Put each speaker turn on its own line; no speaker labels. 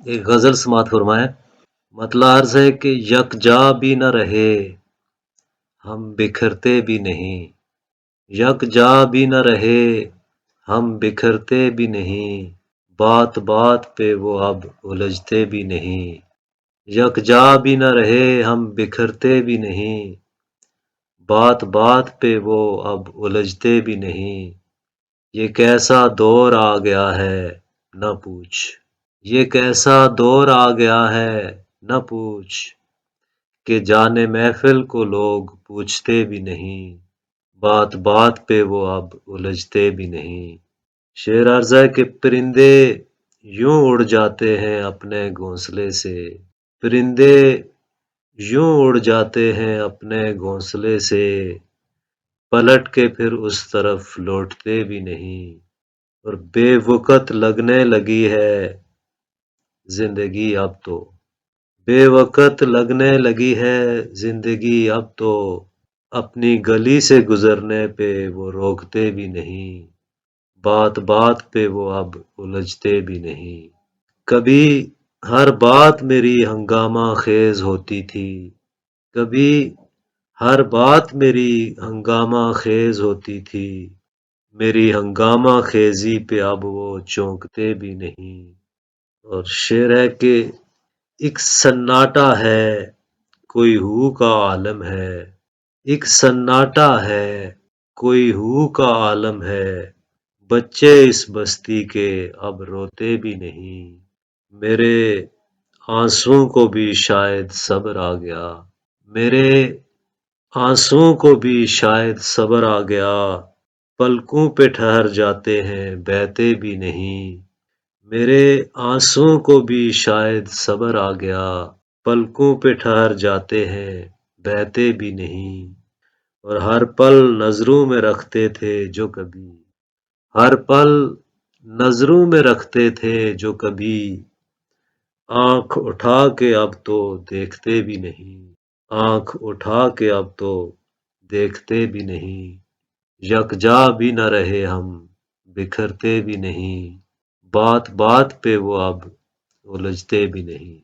ایک غزل سماعت فرمائیں۔ مطلع عرض ہے کہ یکجا بھی نہ رہے ہم بکھرتے بھی نہیں، یکجا بھی نہ رہے ہم بکھرتے بھی نہیں، بات بات پہ وہ اب الجھتے بھی نہیں، یکجا بھی نہ رہے ہم بکھرتے بھی نہیں، بات بات پہ وہ اب الجھتے بھی نہیں، یہ کیسا دور آ گیا ہے نہ پوچھ، یہ کیسا دور آ گیا ہے نہ پوچھ، کہ جانے محفل کو لوگ پوچھتے بھی نہیں، بات بات پہ وہ اب الجھتے بھی نہیں۔ شعر عرض ہے کہ پرندے یوں اڑ جاتے ہیں اپنے گھونسلے سے، پرندے یوں اڑ جاتے ہیں اپنے گھونسلے سے، پلٹ کے پھر اس طرف لوٹتے بھی نہیں، اور بے وقت لگنے لگی ہے زندگی اب تو، بے وقت لگنے لگی ہے زندگی اب تو، اپنی گلی سے گزرنے پہ وہ روکتے بھی نہیں، بات بات پہ وہ اب الجھتے بھی نہیں۔ کبھی ہر بات میری ہنگامہ خیز ہوتی تھی، کبھی ہر بات میری ہنگامہ خیز ہوتی تھی، میری ہنگامہ خیزی پہ اب وہ چونکتے بھی نہیں۔ اور شعر ہے کہ ایک سناٹا ہے کوئی ہو کا عالم ہے، ایک سناٹا ہے کوئی ہو کا عالم ہے، بچے اس بستی کے اب روتے بھی نہیں، میرے آنسوؤں کو بھی شاید صبر آ گیا، میرے آنسوؤں کو بھی شاید صبر آ گیا، پلکوں پہ ٹھہر جاتے ہیں بہتے بھی نہیں، میرے آنسوؤں کو بھی شاید صبر آ گیا، پلکوں پہ ٹھہر جاتے ہیں بہتے بھی نہیں، اور ہر پل نظروں میں رکھتے تھے جو کبھی، ہر پل نظروں میں رکھتے تھے جو کبھی، آنکھ اٹھا کے اب تو دیکھتے بھی نہیں، آنکھ اٹھا کے اب تو دیکھتے بھی نہیں، یکجا بھی نہ رہے ہم بکھرتے بھی نہیں، بات بات پہ وہ اب الجھتے بھی نہیں۔